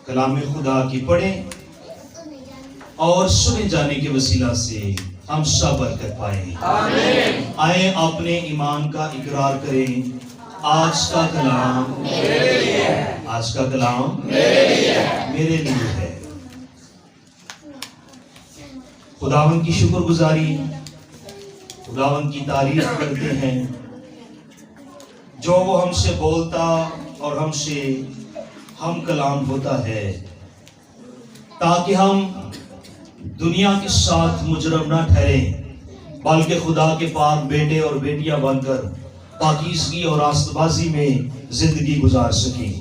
کلام خدا کی پڑھیں اور سنے جانے کے وسیلہ سے ہم سب برکت پائیں۔ آمین۔ آئیں اپنے ایمان کا اقرار کریں، آج کا کلام میرے لیے ہے، آج کا کلام میرے لیے ہے۔ خداوند کی شکر گزاری، خداوند کی تعریف کرتے ہیں جو وہ ہم سے بولتا اور ہم کلام ہوتا ہے، تاکہ ہم دنیا کے ساتھ مجرم نہ ٹھہریں بلکہ خدا کے پاک بیٹے اور بیٹیاں بن کر پاکیزگی اور راست بازی میں زندگی گزار سکیں۔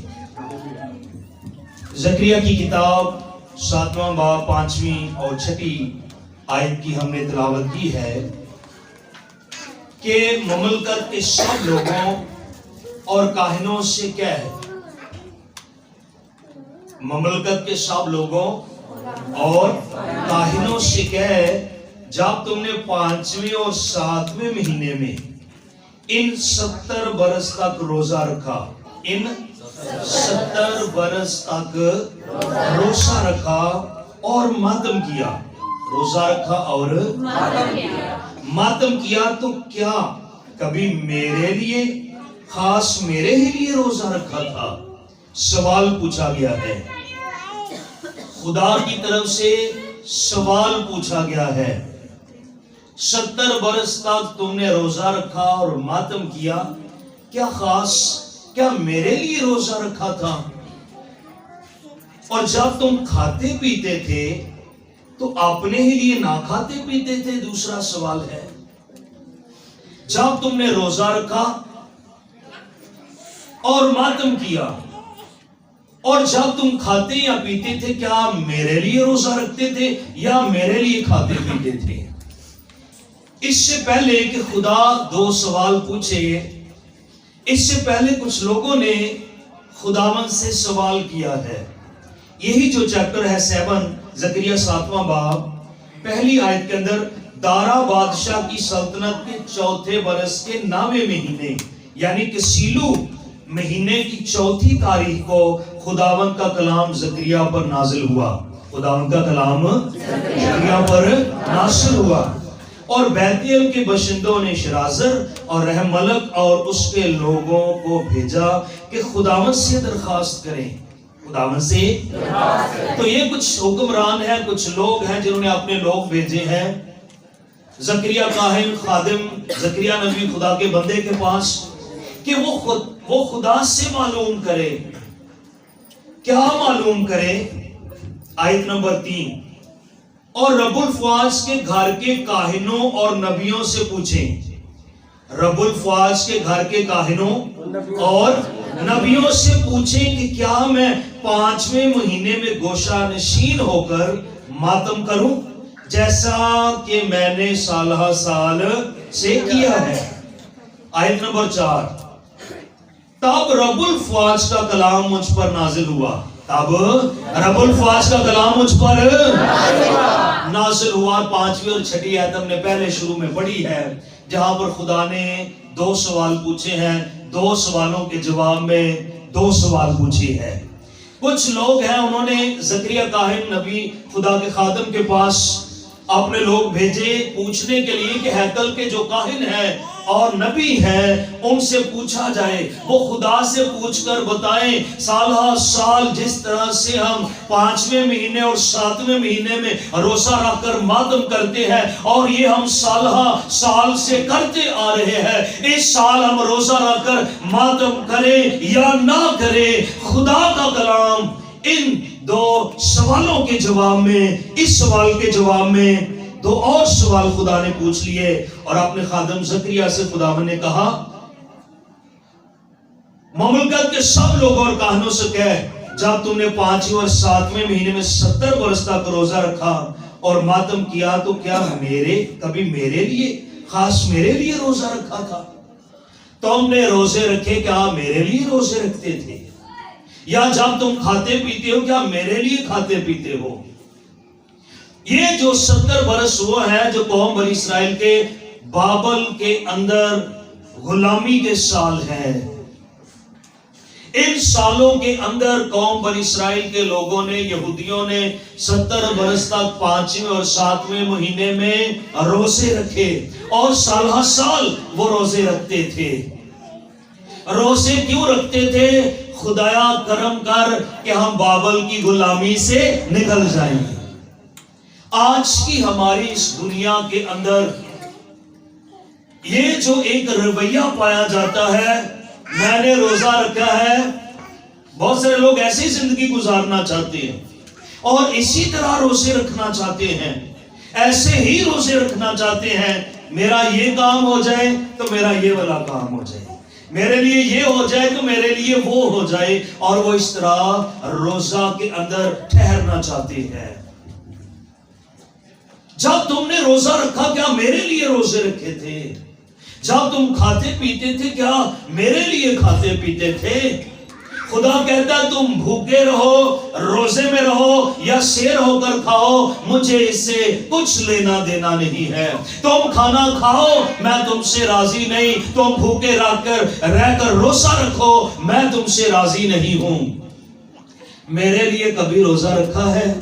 زکریا کی کتاب 7واں باب 5ویں اور 6 آیت کی ہم نے تلاوت کی ہے کہ مملکت کے سب لوگوں اور کاہنوں سے کہہ، مملکت کے سب لوگوں اور کاہنوں سے کہہ، جب تم نے 5ویں اور 7ویں مہینے میں ان 70 برس تک روزہ رکھا، ان 70 برس تک روزہ رکھا اور ماتم کیا، روزہ رکھا اور ماتم کیا، تو کیا کبھی میرے لیے، خاص میرے ہی لیے روزہ رکھا تھا؟ سوال پوچھا گیا ہے، خدا کی طرف سے سوال پوچھا گیا ہے۔ 70 برس تک تم نے روزہ رکھا اور ماتم کیا، کیا میرے لیے روزہ رکھا تھا؟ اور جب تم کھاتے پیتے تھے تو اپنے ہی لیے نہ کھاتے پیتے تھے؟ دوسرا سوال ہے، جب تم نے روزہ رکھا اور ماتم کیا اور جب تم کھاتے یا پیتے تھے، کیا میرے لیے روزہ رکھتے تھے یا میرے لیے کھاتے پیتے تھے؟ اس سے پہلے کہ خدا 2 سوال پوچھے، اس سے پہلے کچھ لوگوں نے خداوند سے سوال کیا ہے۔ یہی جو چیپٹر ہے 7 زکریا 7واں باب پہلی آیت کے اندر، دارا بادشاہ کی سلطنت کے 4تھے برس کے 9ویں مہینے یعنی کہ سیلو مہینے کی 4تھی تاریخ کو خداوند کا کلام زکریا پر نازل ہوا، خداوند کا کلام زکریا پر نازل ہوا، اور بیت الحم کے باشندوں نے شرازر اور رحملک اور اس کے لوگوں کو بھیجا کہ خداوند سے درخواست کریں، خداوند سے۔ تو یہ کچھ حکمران ہیں، کچھ لوگ ہیں جنہوں نے اپنے لوگ بھیجے ہیں زکریا کاہن، خادم زکریا نبی خدا کے بندے کے پاس، کہ وہ خدا سے معلوم کرے۔ کیا معلوم کرے؟ آیت نمبر 3، اور رب الفواج کے گھر کے کاہنوں اور نبیوں سے پوچھیں، رب الفواج کے گھر کے کاہنوں اور نبیوں سے پوچھیں کہ کیا میں 5ویں مہینے میں گوشہ نشین ہو کر ماتم کروں، جیسا کہ میں نے سالہ سال سے کیا ہے۔ آیت نمبر 4، تب رب الفواج کا کلام مجھ پر نازل ہوا، تب رب الفواج کا کلام مجھ پر نازل ہوا۔ 5ویں اور 6 آیت ہم نے پہلے شروع میں پڑھی ہے، جہاں پر خدا نے 2 سوال پوچھے ہیں، 2 سوالوں کے جواب میں 2 سوال پوچھے ہیں۔ کچھ لوگ ہیں، انہوں نے زکریا کاہن نبی خدا کے خادم کے پاس اپنے لوگ بھیجے پوچھنے کے لیے کہ ہیکل کے جو کاہن ہیں اور نبی ہیں ان سے پوچھا جائے، وہ خدا سے پوچھ کر بتائیں سالہ سال جس طرح سے ہم 5ویں مہینے اور 7ویں مہینے میں روزہ رکھ کر ماتم کرتے ہیں، اور یہ ہم سالہ سال سے کرتے آ رہے ہیں، اس سال ہم روزہ رکھ کر ماتم کریں یا نہ کریں۔ خدا کا کلام ان 2 سوالوں کے جواب میں، اس سوال کے جواب میں 2 اور سوال خدا نے پوچھ لیے، اور اپنے خادم زکریا سے خداوند نے کہا، مملکت کے سب لوگوں اور کاہنوں سے کہہ، جب تم نے 5ویں اور 7ویں مہینے میں 70 برس تک روزہ رکھا اور ماتم کیا، تو کیا کبھی میرے لیے، خاص میرے لیے روزہ رکھا تھا؟ تم نے روزے رکھے، کیا میرے لیے روزے رکھتے تھے؟ یا جب تم کھاتے پیتے ہو، کیا میرے لیے کھاتے پیتے ہو؟ یہ جو 70 برس ہوا ہے، جو قوم بنی اسرائیل کے بابل کے اندر غلامی کے سال ہے، ان سالوں کے اندر قوم بنی اسرائیل کے لوگوں نے، یہودیوں نے 70 برس تک 5ویں اور 7ویں مہینے میں روزے رکھے، اور سال ہر سال وہ روزے رکھتے تھے۔ روزے کیوں رکھتے تھے؟ خدایا کرم کر کہ ہم بابل کی غلامی سے نکل جائیں۔ آج کی ہماری اس دنیا کے اندر یہ جو ایک رویہ پایا جاتا ہے، میں نے روزہ رکھا ہے، بہت سارے لوگ ایسی زندگی گزارنا چاہتے ہیں اور اسی طرح روزے رکھنا چاہتے ہیں، ایسے ہی روزے رکھنا چاہتے ہیں، میرا یہ کام ہو جائے تو میرا یہ والا کام ہو جائے، میرے لیے یہ ہو جائے تو میرے لیے وہ ہو جائے، اور وہ اس طرح روزہ کے اندر ٹھہرنا چاہتے ہیں۔ جب تم نے روزہ رکھا کیا میرے لیے روزے رکھے تھے؟ جب تم کھاتے پیتے تھے کیا میرے لیے کھاتے پیتے تھے؟ خدا کہتا ہے تم بھوکے رہو، روزے میں رہو یا سیر ہو کر کھاؤ، مجھے اس سے کچھ لینا دینا نہیں ہے۔ تم کھانا کھاؤ، میں تم سے راضی نہیں، تم بھوکے رہ کر روزہ رکھو، میں تم سے راضی نہیں ہوں۔ میرے لیے کبھی روزہ رکھا ہے؟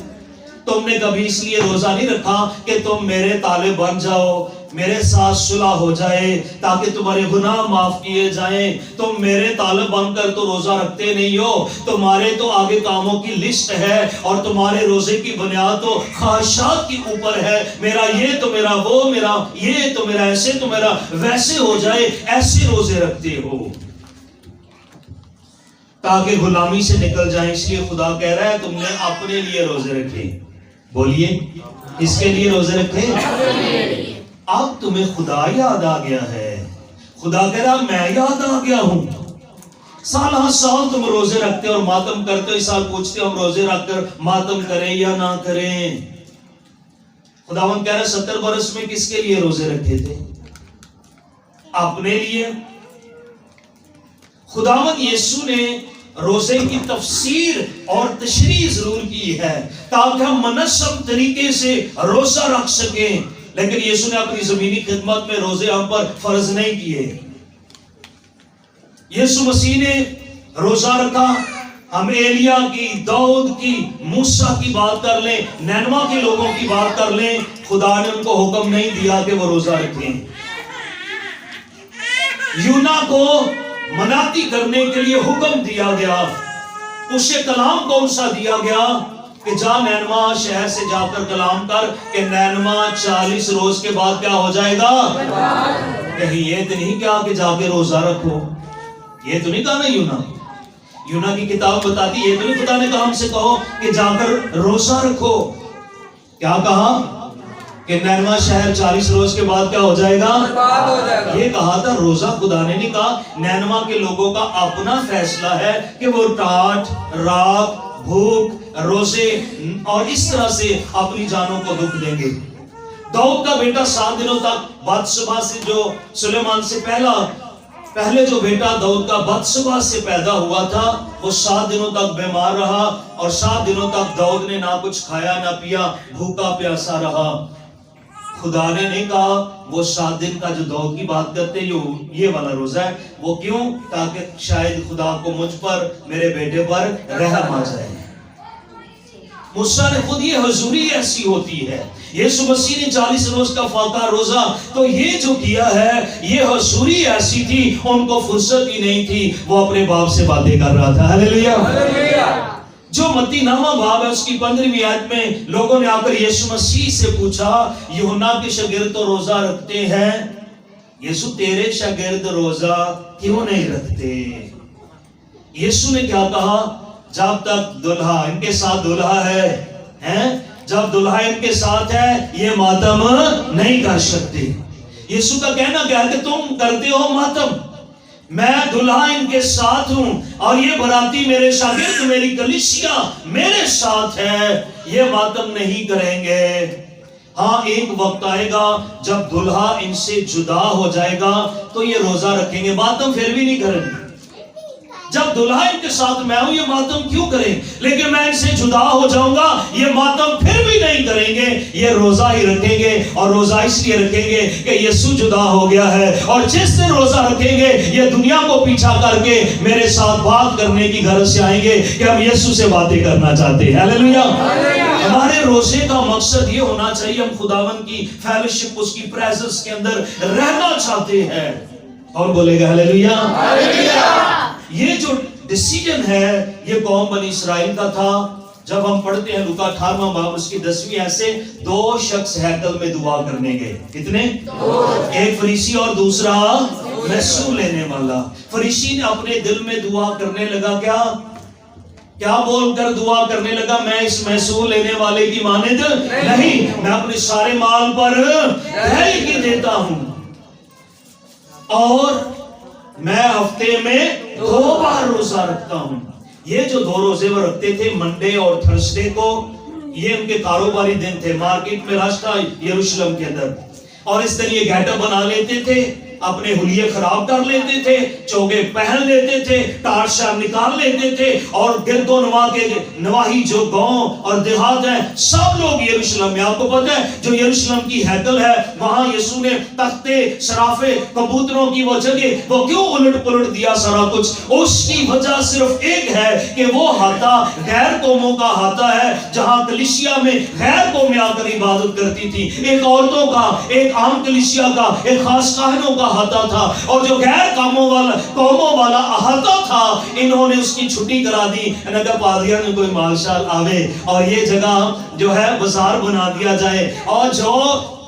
تم نے کبھی اس لیے روزہ نہیں رکھا کہ تم میرے طالب بن جاؤ، میرے ساتھ صلح ہو جائے تاکہ تمہارے گناہ معاف کیے جائیں۔ تم میرے طالب بن کر تو روزہ رکھتے نہیں ہو، تمہارے تو آگے کاموں کی لسٹ ہے، اور تمہارے روزے کی بنیاد تو خواہشات کے اوپر ہے، میرا یہ تو میرا وہ، میرا یہ تو میرا ایسے تو میرا ویسے ہو جائے، ایسے روزے رکھتے ہو تاکہ غلامی سے نکل جائیں۔ اس لیے خدا کہہ رہا ہے تم نے اپنے لیے روزے رکھے، بولیے اس کے لیے روزے رکھے۔ اب تمہیں خدا یاد آ گیا ہے، خدا کہہ رہا میں یاد آ گیا ہوں۔ سال ہر سال تم روزے رکھتے اور ماتم کرتے ہو، اس سال پوچھتے ہم روزے رکھ کر ماتم کریں یا نہ کریں۔ خداوند کہہ رہا 70 برس میں کس کے لیے روزے رکھے تھے؟ اپنے لیے۔ خداوند یسوع نے روزے کی تفسیر اور تشریح ضرور کی ہے تاکہ ہم منظم طریقے سے روزہ رکھ سکیں، لیکن یسوع نے اپنی زمینی خدمت میں روزے ہم پر فرض نہیں کیے۔ یسوع مسیح نے روزہ رکھا، ہم ایلیا کی، داؤد کی، موسیٰ کی بات کر لیں، نینوا کے لوگوں کی بات کر لیں، خدا نے ان کو حکم نہیں دیا کہ وہ روزہ رکھیں۔ یونا کو مناتی کرنے کے لیے حکم دیا گیا، اسے کلام کون سا دیا گیا کہ جا نینوا شہر سے جا کر کلام کر کہ نینوا 40 روز کے بعد کیا ہو جائے گا؟ کہیں یہ تو نہیں کہا کہ جا کے روزہ رکھو، یہ تو نہیں کہا نا یونا کی کتاب بتاتی، یہ تو نہیں خدا نے کہا ہم سے کہو کہ جا کر روزہ رکھو، کیا کہا کہ نینوا شہر 40 روز کے بعد کیا ہو جائے گا؟ یہ کہا تھا روزہ، خدا نے نہیں کہا۔ نینوا کے لوگوں کا اپنا فیصلہ ہے کہ وہ ٹاٹ، رات، بھوک، روزے اور اس طرح سے اپنی جانوں کو دکھ دیں گے۔ داؤد کا بیٹا 7 دنوں تک باتشبہ سے، جو سلیمان سے پہلے جو بیٹا داؤد کا باتشبہ سے پیدا ہوا تھا، وہ 7 دنوں تک بیمار رہا، اور 7 دنوں تک داؤد نے نہ کچھ کھایا نہ پیا، بھوکا پیاسا رہا۔ خدا نے نہیں کہا وہ 7 دن کا جو داؤد کی بات کرتے یہ والا روزہ ہے، وہ کیوں؟ تاکہ شاید خدا کو مجھ پر، میرے بیٹے پر رحم آ جائے۔ موسیٰ نے خود یہ حضوری ایسی ہوتی ہے، یسوع مسیح نے 40 روز کا فاقہ روزہ، تو یہ جو کیا ہے یہ حضوری ایسی تھی، ان کو فرصت ہی نہیں تھی، وہ اپنے باپ سے باتیں کر رہا تھا۔ ہلیلویہ۔ جو متی نامہ باب ہے اس کی 15ویں آیت میں لوگوں نے آ کر یسوع مسیح سے پوچھا یوحنا کے شاگرد تو روزہ رکھتے ہیں، یسوع تیرے شاگرد روزہ کیوں نہیں رکھتے؟ یسوع نے کیا کہا؟ جب تک دلہا ان کے ساتھ دلہا ہے، جب دلہا ان کے ساتھ ہے یہ ماتم نہیں کر سکتے۔ یسوع کا کہنا کیا ہے کہ تم کرتے ہو ماتم، میں دلہا ان کے ساتھ ہوں، اور یہ براتی میرے شاگرد، میری کلیسیا میرے ساتھ ہے، یہ ماتم نہیں کریں گے۔ ہاں ایک وقت آئے گا جب دلہا ان سے جدا ہو جائے گا تو یہ روزہ رکھیں گے، ماتم پھر بھی نہیں کریں گے۔ جب دلہا ان کے ساتھ میں ہوں یہ ماتم کیوں کریں، لیکن میں ان سے جدا ہو جاؤں گا یہ ماتم پھر بھی نہیں کریں گے، یہ روزہ ہی رکھیں گے، اور روزہ اس لیے رکھیں گے کہ یسوع جدا ہو گیا ہے، اور جس دن روزہ رکھیں گے یہ دنیا کو پیچھا کر کے میرے ساتھ بات کرنے کی غرض سے آئیں گے کہ ہم یسوع سے باتیں کرنا چاہتے ہیں۔ ہاللیلویہ۔ ہمارے روزے کا مقصد یہ ہونا چاہیے ہم خداوند کی فیلوشپ، اس کی پریزنس کے اندر رہنا چاہتے ہیں۔ اور بولے گا ہاللیلویہ۔ یہ جو ڈیسیجن ہے یہ قوم بنی اسرائیل کا تھا۔ جب ہم پڑھتے ہیں لوکا 18واں باب اس کی 10ویں ایسے 2 شخص ہیکل میں دعا کرنے گئے۔ کتنے؟ ایک فریسی اور دوسرا محصول لینے والا۔ فریسی نے اپنے دل میں دعا کرنے لگا، کیا بول کر دعا کرنے لگا، میں اس محصول لینے والے کی مانند نہیں، میں اپنے سارے مال پر دہی دیتا ہوں، اور میں ہفتے میں 2 بار روزہ رکھتا ہوں۔ یہ جو 2 روزے وہ رکھتے تھے منڈے اور تھرسڈے کو، یہ ان کے کاروباری دن تھے، مارکیٹ میں رش تھا یروشلم کے اندر، اور اس طرح یہ گیٹ اپ بنا لیتے تھے، اپنے حلیے خراب کر لیتے تھے، چوگے پہن لیتے تھے، ٹاٹ شاہ نکال لیتے تھے، اور گرد و نواح کے نواحی جو گاؤں اور دیہات ہیں سب لوگ یروشلم میں، آپ کو پتہ ہے جو یروشلم کی ہیکل ہے وہاں یسوع نے تختے، سرافے، کبوتروں کی وہ جگہ وہ کیوں الٹ پلٹ دیا سارا کچھ؟ اس کی وجہ صرف ایک ہے کہ وہ ہاتھا غیر قوموں کا ہاتھا ہے، جہاں کلیسیا میں غیر قومیں آ کر عبادت کرتی تھی، ایک عورتوں کا، ایک عام کلیسیا کا، ایک خاص کاہنوں کا احاطہ تھا، اور جو غیر قوموں والا احاطہ تھا انہوں نے اس کی چھٹی کرا دی۔ انہوں نے کہا پادریاں نے کوئی مال شال آوے اور یہ جگہ جو ہے بازار بنا دیا جائے، اور جو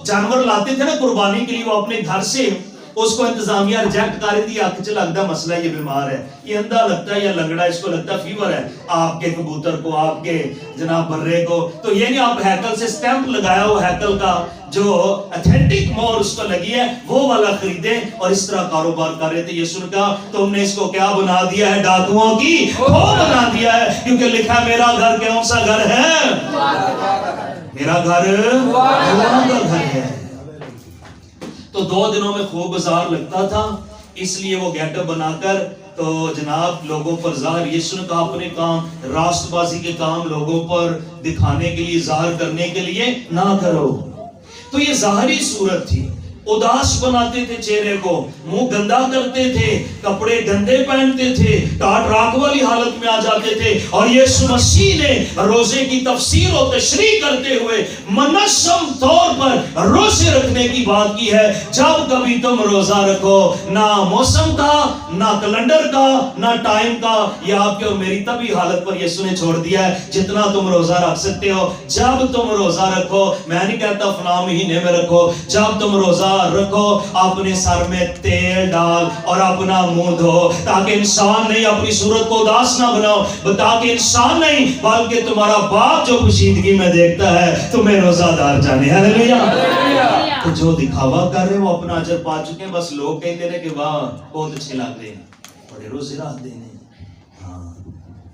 جانور لاتے تھے نا قربانی کے لیے وہ اپنے گھر سے اس کو انتظامیہ ریجیکٹ کر دی، آنکھ چ لگتا مسئلہ یہ بیمار ہے، یہ اندھا لگتا ہے یا لنگڑا، اس کو لگتا فیور ہے، آپ کے کبوتر کو، آپ کے جناب برے کو، تو یہ نہیں آپ ہیکل سے سٹیمپ لگایا ہو، ہیکل کا جو اتھینٹک مور اس کو لگی ہے وہ والا خریدیں، اور اس طرح کاروبار کر رہے تھے۔ یسوع نے کہا تم نے اس کو کیا بنا دیا ہے؟ ڈاکوؤں کی کھو بنا دیا ہے، کیونکہ لکھا ہے میرا گھر کون سا گھر ہے؟ میرا گھر دعا کا گھر ہے۔ تو 2 دنوں میں خوب بازار لگتا تھا، اس لیے وہ گیٹ اپ بنا کر تو جناب لوگوں پر ظاہر، یسوع نے کہا اپنے کام، راست بازی کے کام لوگوں پر دکھانے کے لیے، ظاہر کرنے کے لیے نہ کرو۔ تو یہ ظاہری صورت تھی، اداس بناتے تھے چہرے کو، منہ گندا کرتے تھے، کپڑے گندے پہنتے تھے، ٹاٹ راک والی حالت میں آ جاتے تھے، اور یسوع مسیح نے روزے کی تفسیر و تشریح کرتے ہوئے منظم طور پر روزے رکھنے کی بات کی ہے۔ جب کبھی تم روزہ رکھو، نہ موسم کا، نہ کیلنڈر کا، نہ ٹائم کا، یہ آپ کے اور میری طبی حالت پر یسوع نے چھوڑ دیا ہے، جتنا تم روزہ رکھ سکتے ہو۔ جب تم روزہ رکھو، میں نہیں کہتا فلاں مہینے میں رکھو، جب تم روزہ رکھو اپنے سر میں تیل ڈال اور اپنا منہ دھو، تاکہ انسان نہیں اپنی صورت کو اداس نہ بناؤ، تاکہ انسان نہیں بلکہ تمہارا باپ جو پوشیدگی میں دیکھتا ہے تمہیں روزہ دار جانے۔ ہاللیلویہ۔ تو جو دکھاوا کر رہے وہ اپنا اجر پا چکے، بس لوگ کہتے ہیں کہ واہ بہت اچھے لگ رہے ہیں، بڑے روزے رکھتے ہیں، ہاں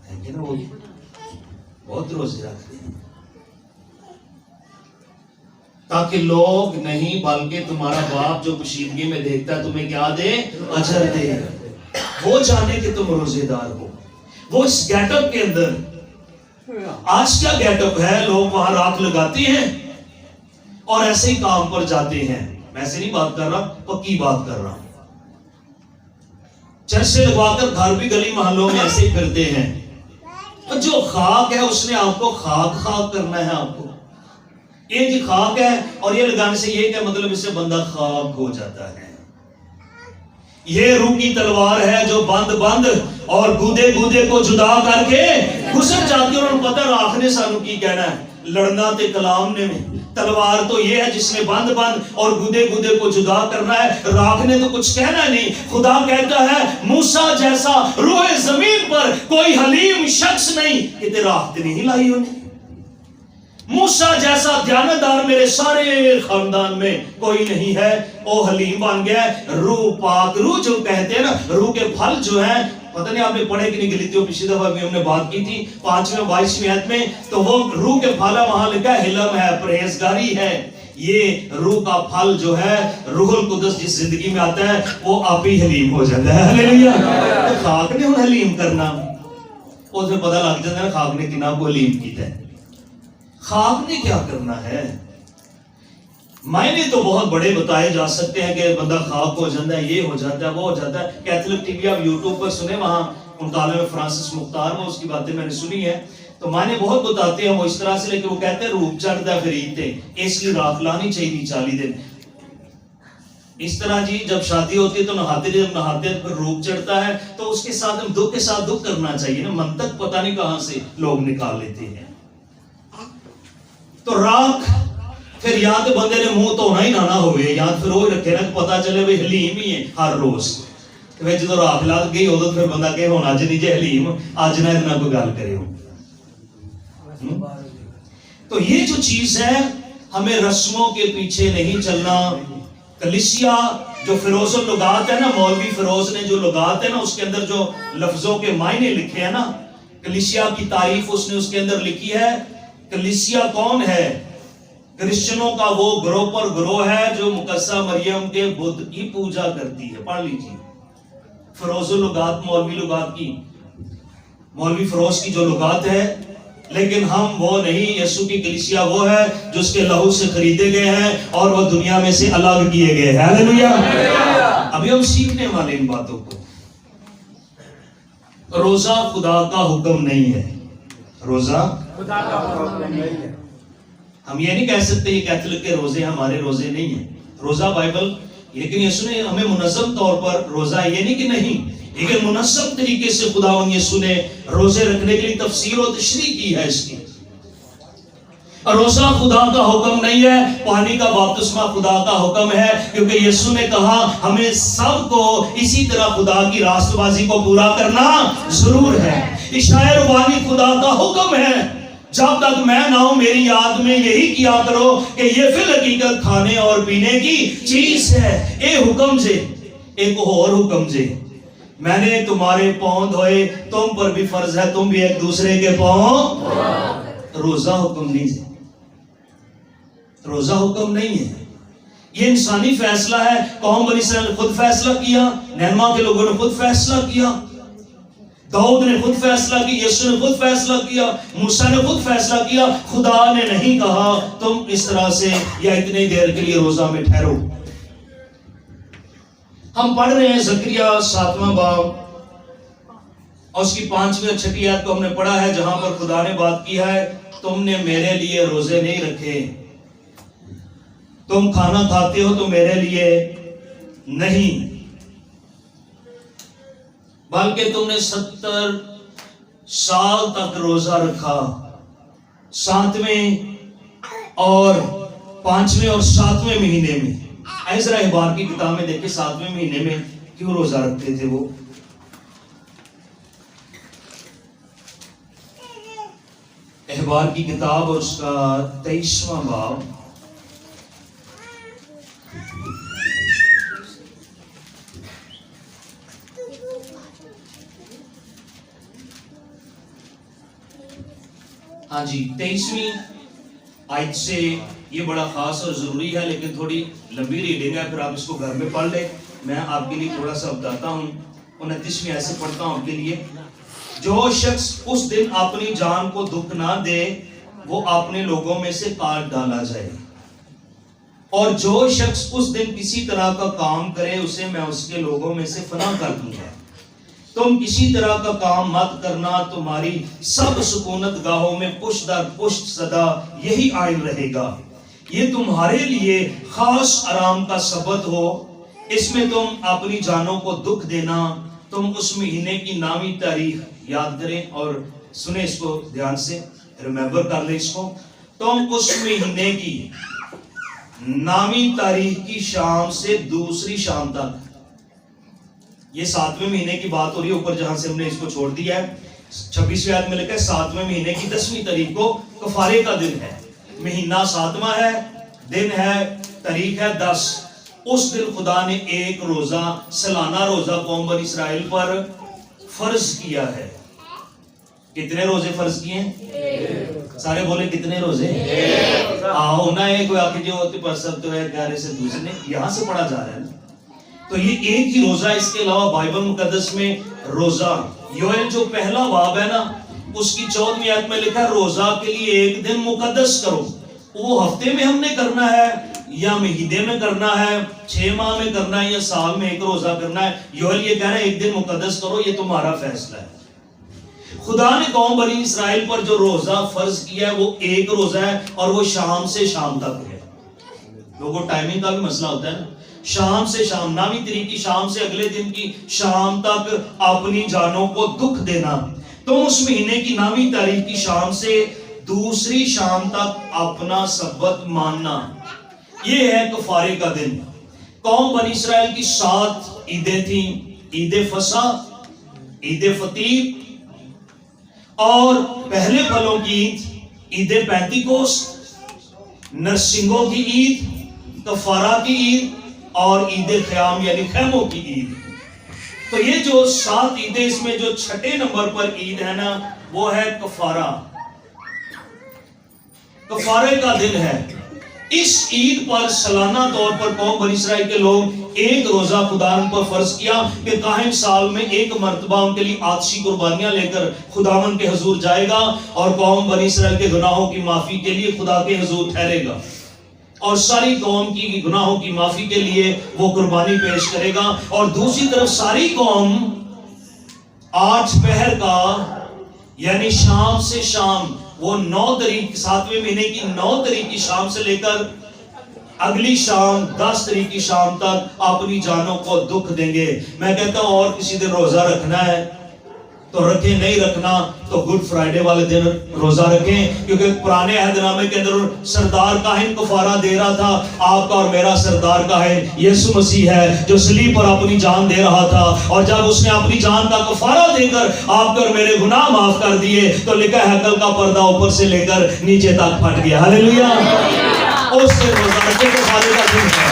ہے نا، وہ بہت روزے رکھتے ہیں، تاکہ لوگ نہیں بلکہ تمہارا باپ جو پوشیدگی میں دیکھتا ہے تمہیں کیا دے؟ اجر دے، وہ جانے کہ تم روزے دار ہو۔ وہ اس گیٹ اپ کے اندر، آج کیا گیٹ اپ ہے، لوگ وہاں رات لگاتے ہیں اور ایسے ہی کام پر جاتے ہیں، میں ایسے نہیں بات کر رہا، پکی بات کر رہا ہوں، چرچے لگوا کر گھر بھی گلی محلوں میں ایسے ہی پھرتے ہیں، جو خاک ہے اس نے آپ کو خاک خاک کرنا ہے، آپ کو یہ جی خاک ہے، اور یہ لگانے سے یہ کہ مطلب اس سے بندہ خاک ہو جاتا ہے۔ یہ روح کی تلوار ہے جو بند بند اور گودے گودے کو جدا کر کے گزر جاتی ہے، اور انہوں پتہ راکھ نے سانو کی کہنا ہے، لڑنا تے کلام نے میں، تلوار تو یہ ہے جس نے بند بند اور گودے گودے کو جدا کرنا ہے، راکھ نے تو کچھ کہنا نہیں۔ خدا کہتا ہے موسیٰ جیسا روح زمین پر کوئی حلیم شخص نہیں کہ تے راکھ تے نہیں لائی انہیں، موسیٰ جیسا دیانتدار میرے سارے خاندان میں کوئی نہیں ہے، او حلیم بن گیا ہے۔ روح پاک، روح جو کہتے ہیں نا، روح کے پھل جو ہیں، پتہ نہیں آپ نے پڑھے کہ نہیں، گلیتیوں پچھلی دفعہ بھی ہم نے بات کی تھی 5ویں 22ویں آیت میں، تو وہ روح کے پھل وہاں لکھا ہے، حلم ہے، پرہیزگاری ہے، یہ روح کا پھل جو ہے روح القدس جس زندگی میں آتا ہے وہ آپ ہی حلیم ہو جاتا ہے. ہلیلویا. تو خاک نے ہن حلیم کرنا اسے پتہ لگ جاتا ہے خاک نے کنا کو حلیم کیتا ہے. خاک نے کیا کرنا ہے؟ معنی تو بہت بڑے بتائے جا سکتے ہیں کہ بندہ خاک ہو جاتا ہے، یہ ہو جاتا ہے، وہ ہو جاتا ہے. کیتھولک ٹی وی آپ یوٹیوب پر سنیں، وہاں مطالعے میں فرانسس مختار میں اس کی باتیں میں نے سنی ہے، تو معنی بہت بتاتے ہیں وہ اس طرح سے، لیکن وہ کہتے ہیں روپ چڑھتا ہے خریدتے اس لیے راکھ لانی چاہیے 40 دن. اس طرح جی جب شادی ہوتی ہے تو نہاتے، جب نہاتے ہیں پھر روپ چڑھتا ہے تو اس کے ساتھ ہم دکھ کے ساتھ دکھ کرنا چاہیے نا. منطق پتہ نہیں کہاں سے لوگ نکال لیتے ہیں. تو راکھ پھر یا تو بندے نے منہ دھونا ہی نہ ہوئے، یا پھر وہ رکھے نا پتہ چلے وہ حلیم ہی ہے ہر روز. کہ جدو راکھ لگ گئی ادو پھر بندہ کہ ہوں اج نہیں جے حلیم، اج نہ اتنا کوئی گل کرے ہو. تو یہ جو چیز ہے ہمیں رسموں کے پیچھے نہیں چلنا. کلیسیا جو فیروز اللغات ہے نا، مولوی فیروز نے جو لغات ہے نا اس کے اندر جو لفظوں کے معنی لکھے ہیں نا، کلیسیا کی تعریف اس نے اس کے اندر لکھی ہے. کلیسیا کون ہے؟ کرسچنوں کا وہ گروہ پر گروہ ہے جو مقدسہ مریم کے بدھ کی پوجا کرتی ہے. پڑھ لیجیے فیروز اللغات، مولوی لغات کی، مولوی فیروز کی جو لغات ہے. لیکن ہم وہ نہیں. یسوع کی کلیسیا وہ ہے جو اس کے لہو سے خریدے گئے ہیں اور وہ دنیا میں سے الگ کیے گئے ہیں. ہلیلویا. ابھی ہم سیکھنے والے ان باتوں کو. روزہ خدا کا حکم نہیں ہے. روزہ خدا کا حکم نہیں ہے. ہم یہ نہیں کہہ سکتے یہ کیتھولک کے روزے ہمارے روزے نہیں ہیں. روزہ بائبل، لیکن یسوع نے ہمیں منظم طور پر روزہ، یہ نہیں کہ نہیں، لیکن منظم طریقے سے خداوند یسوع نے روزے رکھنے کے لیے تفسیر و تشریح کی ہے اس کی. روزہ خدا کا حکم نہیں ہے، پانی کا بپتسمہ خدا کا حکم ہے، کیونکہ یسوع نے کہا ہمیں سب کو اسی طرح خدا کی راست بازی کو پورا کرنا ضرور ہے. اشعیا ربانی خدا کا حکم ہے، جب تک میں نہ ہوں میری یاد میں یہی کیا کرو کہ یہ فی الحقیقت کھانے اور پینے کی چیز ہے. اے حکم جے ایک اور حکم جے، میں نے تمہارے پاؤں دھوئے، تم پر بھی فرض ہے تم بھی ایک دوسرے کے پاؤں. روزہ حکم نہیں ہے. روزہ حکم نہیں ہے. یہ انسانی فیصلہ ہے. قوم بنی اسرائیل نے خود فیصلہ کیا، نینوا کے لوگوں نے خود فیصلہ کیا، داؤد نے خود فیصلہ کیا، یسوع نے خود فیصلہ کیا، موسیٰ نے خود فیصلہ کیا. خدا نے نہیں کہا تم اس طرح سے یا اتنی دیر کے لیے روزہ میں ٹھہرو. ہم پڑھ رہے ہیں زکریا 7واں باب اور اس کی 5ویں اور 6ٹھی آیت کو ہم نے پڑھا ہے، جہاں پر خدا نے بات کی ہے تم نے میرے لیے روزے نہیں رکھے، تم کھانا کھاتے ہو تو میرے لیے نہیں، بلکہ تم نے 70 سال تک روزہ رکھا. 7ویں اور 5ویں اور 7ویں مہینے میں. ذرا احبار کی کتاب میں دیکھیں 7ویں مہینے میں کیوں روزہ رکھتے تھے وہ. احبار کی کتاب اور اس کا 23واں باب. ہاں جی 23ویں آیت سے یہ بڑا خاص اور ضروری ہے، لیکن تھوڑی لمبی ریڈنگ ہے، پھر آپ اس کو گھر میں پڑھ لیں. میں آپ کے لیے تھوڑا سا بتاتا ہوں. 29ویں آیت سے پڑھتا ہوں آپ کے لیے. جو شخص اس دن اپنی جان کو دکھ نہ دے وہ اپنے لوگوں میں سے کاٹ ڈالا جائے، اور جو شخص اس دن کسی طرح کا کام کرے اسے میں اس کے لوگوں میں سے فنا کر دوں گا. تم کسی طرح کا کام مت کرنا، تمہاری سب سکونت گاہوں میں پشت در پشت سدا یہی آئین رہے گا. یہ تمہارے لیے خاص آرام کا سبت ہو، اس میں تم اپنی جانوں کو دکھ دینا. تم اس مہینے کی نامی تاریخ یاد کریں اور سنیں اس کو دھیان سے، ریمیمبر کر لیں اس کو. تم اس مہینے کی نامی تاریخ کی شام سے دوسری شام تک، یہ 7ویں مہینے کی بات ہو رہی ہے اوپر جہاں سے ہم نے اس کو چھوڑ دیا ہے. 26ویں آیت میں لکھا ہے 7ویں مہینے کی 10ویں تاریخ کو کفارے کا دن ہے. مہینہ 7واں ہے، دن ہے، تاریخ ہے 10. اس دن خدا نے ایک روزہ، سالانہ روزہ قوم بنی اسرائیل پر فرض کیا ہے. کتنے روزے فرض کیے ہیں؟ سارے بولے کتنے روزے؟ ہونا ہے کوئی آکے جو ہوتے پر سب تو ہے گارے سے دوسرے، یہاں سے پڑھا جا رہا ہے نا. تو یہ ایک ہی روزہ. اس کے علاوہ بائبل مقدس میں روزہ، یوئل جو پہلا باب ہے نا اس کی 14ویں آیت میں لکھا ہے روزہ کے لیے ایک دن مقدس کرو. وہ ہفتے میں ہم نے کرنا ہے یا مہینے میں کرنا ہے، 6 ماہ میں کرنا ہے یا سال میں ایک روزہ کرنا ہے. یوئل یہ کہہ رہا ہے ایک دن مقدس کرو، یہ تمہارا فیصلہ ہے. خدا نے قوم بنی اسرائیل پر جو روزہ فرض کیا ہے وہ ایک روزہ ہے اور وہ شام سے شام تک ہے. لوگوں ٹائمنگ کا بھی مسئلہ ہوتا ہے نا، شام سے شام، نامی طریق کی شام سے اگلے دن کی شام تک اپنی جانوں کو دکھ دینا. تم اس مہینے کی نامی تاریخ کی شام سے دوسری شام تک اپنا سبت ماننا. یہ ہے کفارے کا دن. قوم بنی اسرائیل کی 7 عیدیں تھیں، عید فصح، عید فطیر اور پہلے پھلوں کی عید، عید پینتیکوست، نرسنگوں کی عید، کفارہ کی عید اور عید خیام یعنی خیموں کی عید. تو یہ جو 7 عیدیں، اس میں جو 6 نمبر پر عید ہے نا وہ ہے کفارہ. کفارے کا دن ہے. اس عید پر سالانہ طور پر قوم بنی اسرائیل کے لوگ ایک روزہ خدا ان پر فرض کیا کہ کاہن سال میں ایک مرتبہ ان کے لیے آتشی قربانیاں لے کر خداوند کے حضور جائے گا اور قوم بنی اسرائیل کے گناہوں کی معافی کے لیے خدا کے حضور ٹھہرے گا اور ساری قوم کی گناہوں کی معافی کے لیے وہ قربانی پیش کرے گا. اور دوسری طرف ساری قوم 8 پہر کا یعنی شام سے شام، وہ 9 تاریخ 7ویں مہینے کی 9 تاریخ کی شام سے لے کر اگلی شام 10 تاریخ کی شام تک اپنی جانوں کو دکھ دیں گے. میں کہتا ہوں اور کسی دن روزہ رکھنا ہے تو رکھیں، نہیں رکھنا تو گڈ فرائیڈے والے دن روزہ رکھیں، کیونکہ پرانے عہد نامے کے اندر سردار کاہن کفارہ دے رہا تھا. آپ کا اور میرا سردار کاہن یسوع مسیح ہے جو صلیب پر اپنی جان دے رہا تھا، اور جب اس نے اپنی جان کا کفارہ دے کر آپ کا اور میرے گناہ معاف کر دیے تو لکھا ہے ہیکل کا پردہ اوپر سے لے کر نیچے تک پھٹ گیا. ہاللیلویا. اس سے روزہ رکھے کفارے کا دن ہے.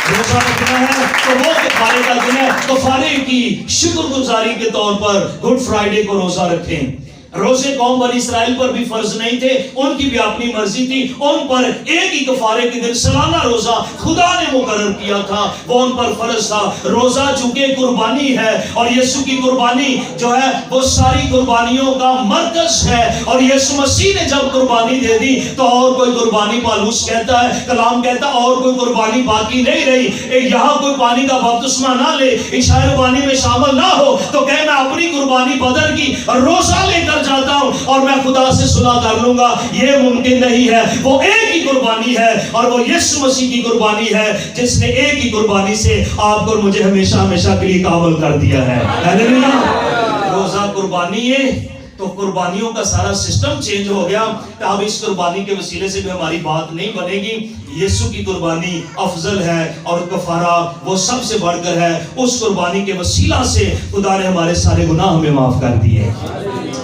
روزہ رکھنا ہے تو وہ کفارے کا دن ہے. کفارے کی شکر گزاری کے طور پر گڈ فرائیڈے کو روزہ رکھیں. روزے قوم بنی اسرائیل پر بھی فرض نہیں تھے، ان کی بھی اپنی مرضی تھی. ان پر ایک ہی کفارے کے دن سالانہ روزہ خدا نے مقرر کیا تھا، وہ ان پر فرض تھا. روزہ چونکہ قربانی ہے اور یسوع کی قربانی جو ہے وہ ساری قربانیوں کا مرکز ہے، اور یسوع مسیح نے جب قربانی دے دی تو اور کوئی قربانی، پالوس کہتا ہے، کلام کہتا ہے اور کوئی قربانی باقی نہیں رہی. یہاں کوئی پانی کا بپتسمہ نہ لے، عشاء ربانی میں شامل نہ ہو تو کہ میں اپنی قربانی بدل کی روزہ لے کر جاتا ہوں اور میں خدا سے صلح کر لوں گا، یہ ممکن نہیں ہے. وہ ایک ہی قربانی ہے اور وہ یسوع مسیح کی قربانی ہے جس نے ایک ہی قربانی سے آپ کو اور مجھے ہمیشہ ہمیشہ کے لیے کامل کر دیا ہے. ہاللیلویا. روزہ قربانی ہے تو قربانیوں کا سارا سسٹم چینج ہو گیا. اب اس قربانی کے وسیلے سے بھی ہماری بات نہیں بنے گی. یسوع کی قربانی افضل ہے اور کفارہ وہ سب سے بڑھ کر ہے. اس قربانی کے وسیلہ سے خدا نے ہمارے سارے گناہ ہمیں معاف کر دیے.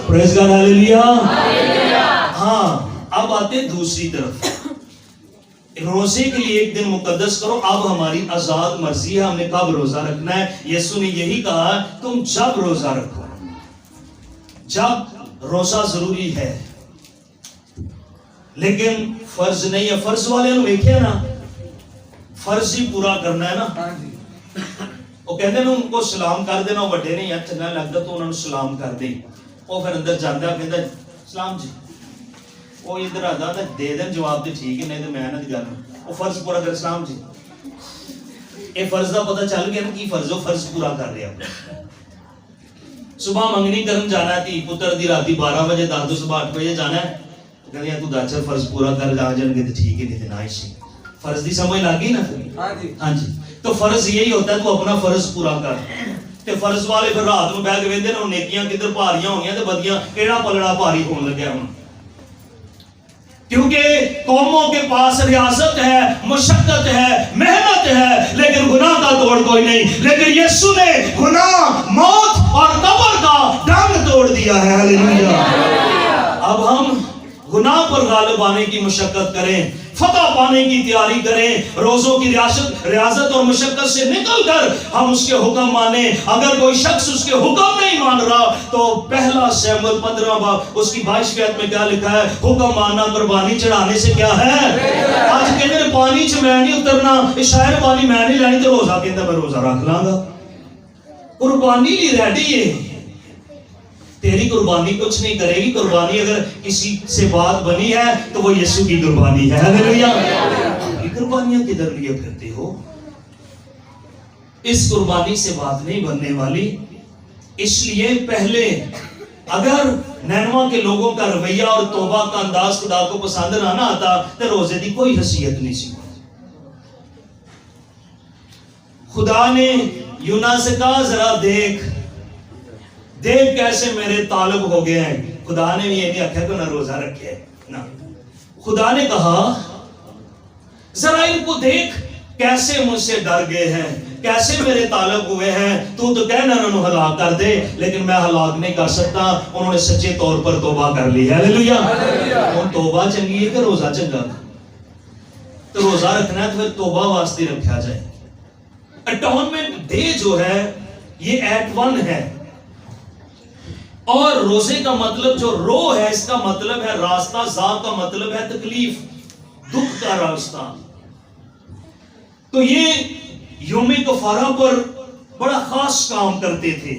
پریز گاڈ. ہاللیلویا. ہاں اب آتے دوسری طرف. روزے کے لیے ایک دن مقدس کرو. اب ہماری آزاد مرضی ہے ہم نے کب روزہ رکھنا ہے. یسوع نے یہی کہا تم جب روزہ رکھو، جب روزہ ضروری ہے لیکن فرض نہیں ہے. فرض والے نے دیکھے نا، فرض ہی پورا کرنا ہے نا. وہ کہتے ہیں ان کو سلام کر دینا، وڈے نہیں اچھا نہ لگتا تو انہوں نے سلام کر دی. وہ پھر اندر جانا کہتا سلام جی، وہ ادھر آتا ہے دے دیں جواب تو ٹھیک ہے، نہیں تو میں نہ گل. وہ فرض پورا کر سلام جی. یہ فرض کا پتہ چل گیا نا کی فرض ہو، فرض پورا کر رہے ہیں. صبح منگنی کرن جانا تھی پتر دی راتی 12 بجے دس دو صبح 8 بجے جانا ہے. کہتے ہیں تو داچر فرض پورا کر جا جان گے تو ٹھیک ہے، نہیں تو نہ ہی. فرض دی سمجھ لگی نا. ہاں جی. تو فرض یہی ہوتا ہے تو اپنا فرض پورا کر. تے فرض والے پھر رات نو بیٹھ کے ویندے نے نیکیاں کدھر بھاریاں ہونیاں تے بدیاں کیڑا پلڑا بھاری ہون لگا ہن. کیونکہ قوموں کے پاس ریاست ہے، مشقت ہے، محنت ہے، لیکن گناہ کا توڑ کوئی نہیں. لیکن یسوع نے گناہ، موت اور قبر کا ڈنگ توڑ دیا ہے. ہاللیلویا. اب ہم گناہ پر غالب آنے کی مشقت کریں، فتح پانے کی تیاری کریں، روزوں کی ریاضت اور مشقت سے نکل کر ہم اس کے حکم مانیں۔ اگر کوئی شخص اس کے حکم نہیں مان رہا تو پہلا سیموئیل 15 باب اس کی 22ویں آیت میں کیا لکھا ہے؟ حکم ماننا قربانی چڑھانے سے کیا ہے؟ آج کہتے ہیں پانی چ میں نہیں اترنا، شاید پانی میں نہیں لینی تو روزہ کہتا میں روزہ رکھ لاں گا۔ قربانی لی ریڈی ہے، تیری قربانی کچھ نہیں کرے گی۔ قربانی اگر کسی سے بات بنی ہے تو وہ یسوع کی قربانی ہے۔ ہلیلویا۔ قربانیاں کدھر لیے پھرتے ہو؟ اس قربانی سے بات نہیں بننے والی۔ اس لیے پہلے اگر نینوا کے لوگوں کا رویہ اور توبہ کا انداز خدا کو پسند نہ آتا تو روزے دی کوئی حیثیت نہیں سی۔ خدا نے یونا سے کہا ذرا دیکھ کیسے میرے طالب ہو گئے ہیں۔ خدا نے بھی یہ نہیں آکھا کہ نہ روزہ رکھے نہ، خدا نے کہا ذرا ان کو دیکھ کیسے مجھ سے ڈر گئے ہیں، کیسے میرے طالب ہوئے ہیں۔ تو کہنا انہوں نے ہلاک کر دے، لیکن میں ہلاک نہیں کر سکتا۔ انہوں نے سچے طور پر توبہ کر لی ہے۔ ہلیلویا۔ ان توبہ چنگی ہے کہ روزہ چنگا؟ تو روزہ رکھنا ہے تو پھر توبہ واسطے رکھا جائے۔ اٹونمنٹ ڈے جو ہے یہ ایٹ 1 ہے، اور روزے کا مطلب جو رو ہے اس کا مطلب ہے راستہ، زا کا مطلب ہے تکلیف، دکھ کا راستہ۔ تو یہ یوم کفارہ پر بڑا خاص کام کرتے تھے۔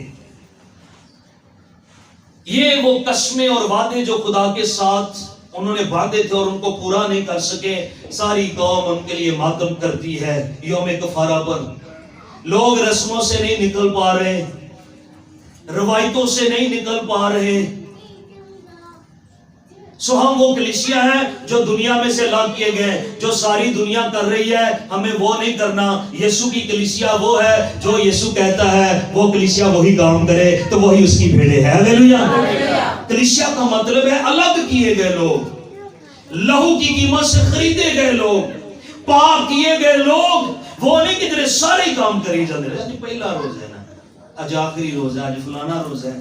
یہ وہ قسمیں اور وعدے جو خدا کے ساتھ انہوں نے باندھے تھے اور ان کو پورا نہیں کر سکے، ساری قوم ان کے لیے ماتم کرتی ہے۔ یوم کفارہ پر لوگ رسموں سے نہیں نکل پا رہے، روایتوں سے نہیں نکل پا رہے۔ سو ہم وہ کلیسیا ہیں جو دنیا میں سے لا کیے گئے، جو ساری دنیا کر رہی ہے، ہمیں وہ نہیں کرنا۔ یسوع کی کلیسیا وہ ہے جو یسوع کہتا ہے وہ کلیسیا وہی کام کرے تو وہی اس کی بھیڑے ہے۔ ہلیلویا۔ کلیسیا کا مطلب ہے الگ کیے گئے لوگ، لہو کی قیمت سے خریدے گئے لوگ، پاک کیے گئے لوگ۔ وہ نہیں کہ تیرے سارے کام کری جاتے ہیں، پہلا روز ہے نا، آج آخری روز ہے، آج فلانا روز ہے۔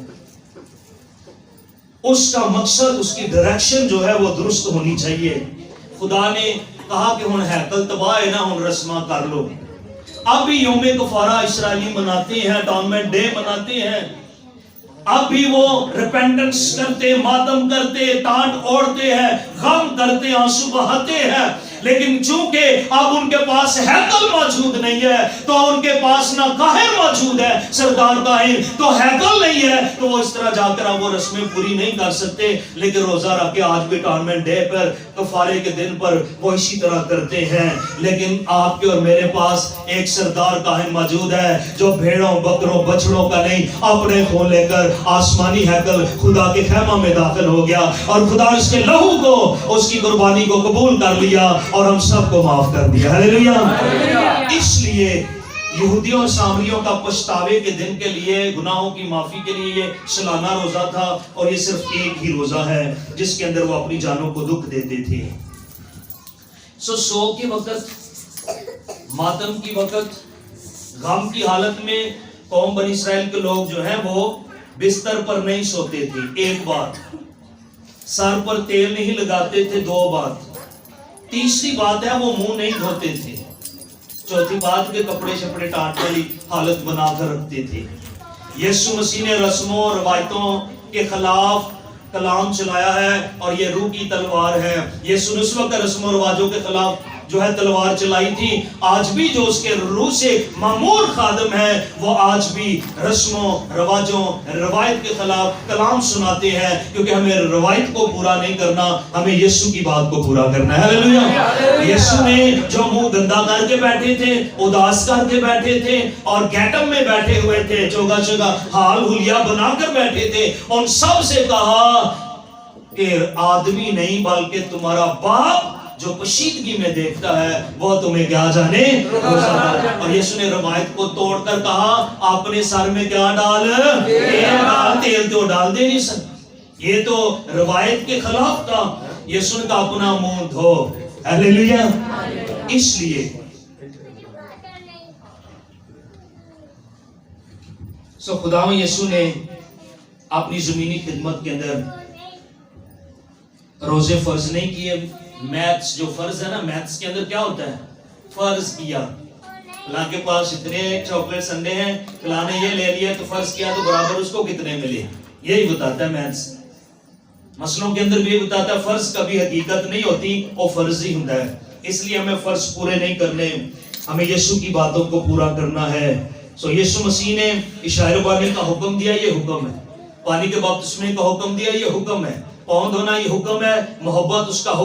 اس کا مقصد، اس کی ڈائریکشن جو ہے وہ درست ہونی چاہیے۔ خدا نے کہا کہ ہن ہیکل تباہ ہے نا، ہن رسماں کر لو۔ اب بھی یوم کفارہ اسرائیلی مناتے ہیں، اٹونمنٹ ڈے مناتے ہیں۔ اب بھی وہ ریپینٹنس کرتے، ماتم کرتے، ٹانٹ اوڑتے ہیں، غم کرتے، آنسو بہاتے ہیں۔ لیکن چونکہ اب ان کے پاس ہیکل موجود نہیں ہے تو ان کے پاس نہ کاہن موجود ہے، سردار کاہن، تو ہیکل نہیں ہے، تو وہ اس طرح جا کر اب وہ رسمیں پوری نہیں کر سکتے۔ لیکن روزہ رکھ کے آج بھی اٹونمنٹ ڈے پر، کفارے کے دن پر وہ اسی طرح کرتے ہیں۔ لیکن آپ کے اور میرے پاس ایک سردار کاہن موجود ہے جو بھیڑوں، بکروں، بچڑوں کا نہیں، اپنے خون لے کر آسمانی ہیکل خدا کے خیمہ میں داخل ہو گیا، اور خدا اس کے لہو کو، اس کی قربانی کو قبول کر لیا اور ہم سب کو معاف کر دیا۔ ہلیلویا۔ اس لیے یہودیوں اور سامریوں کا پچھتاوے کے دن کے لیے، گناہوں کی معافی کے لیے یہ سالانہ روزہ تھا، اور یہ صرف ایک ہی روزہ ہے جس کے اندر وہ اپنی جانوں کو دکھ دیتے تھے۔ سو کے وقت، ماتم کی وقت، غم کی حالت میں قوم بنی اسرائیل کے لوگ جو ہیں وہ بستر پر نہیں سوتے تھے، ایک بات، سر پر تیل نہیں لگاتے تھے، دو بات، تیسری بات ہے وہ منہ نہیں دھوتے تھے، چوتھی بات کے کپڑے شپڑے ٹانٹ والی حالت بنا کر رکھتے تھے۔ یسوع مسیح نے رسموں اور روایتوں کے خلاف کلام چلایا ہے، اور یہ روح کی تلوار ہے۔ یسوع نے اس وقت رسم و رواجوں کے خلاف جو ہے تلوار چلائی تھی۔ آج بھی جو اس کے روح سے معمور خادم ہیں وہ آج بھی رسموں، رواجوں، روایت کے خلاف کلام سناتے ہیں، کیونکہ ہمیں روایت کو پورا نہیں کرنا، ہمیں یسوع کی بات کو پورا کرنا ہے۔ ہلیلویا۔ یسوع نے جو منہ گندا کر کے بیٹھے تھے، اداس کر کے بیٹھے تھے، اور گیٹم میں بیٹھے ہوئے تھے، چوگا چوگا حال حلیہ بنا کر بیٹھے تھے، ان سب سے کہا کہ آدمی نہیں بلکہ تمہارا باپ جو پشیدگی میں دیکھتا ہے وہ تمہیں کیا جانے۔ اور یسوع نے روایت کو توڑ کر کہا اپنے سر میں کیا ڈال، تیل ڈال۔ تیل تو ڈال دے نہیں سکتا، یہ تو روایت کے خلاف تھا۔ یسوع نے کہا اپنا منہ دھو۔ ہلیلویا۔ اس لیے خداوند یسوع نے اپنی زمینی خدمت کے اندر روزے فرض نہیں کیے، میتھس جو فرض ہے نا، میتھس کے اندر کیا ہوتا ہے؟ فرض کیا، فلاں کے پاس اتنے چاکلیٹ سنڈے ہیں، فلاں نے یہ لے لیا تو فرض کیا تو برابر اس کو کتنے ملے، یہی بتاتا ہے میتھس۔ مسئلوں کے اندر بھی یہ بتاتا ہے فرض کبھی حقیقت نہیں ہوتی، وہ فرض ہی ہوتا ہے، اس لیے ہمیں فرض پورے نہیں کرنے، ہمیں یسوع کی باتوں کو پورا کرنا ہے۔ سو یسوع مسیح نے عشاء ربانی کا حکم دیا، یہ حکم ہے، پانی کے بپتسمے کا حکم دیا، یہ حکم ہے، پاؤں دھونا یہ حکم ہے، محبت اس کا حکم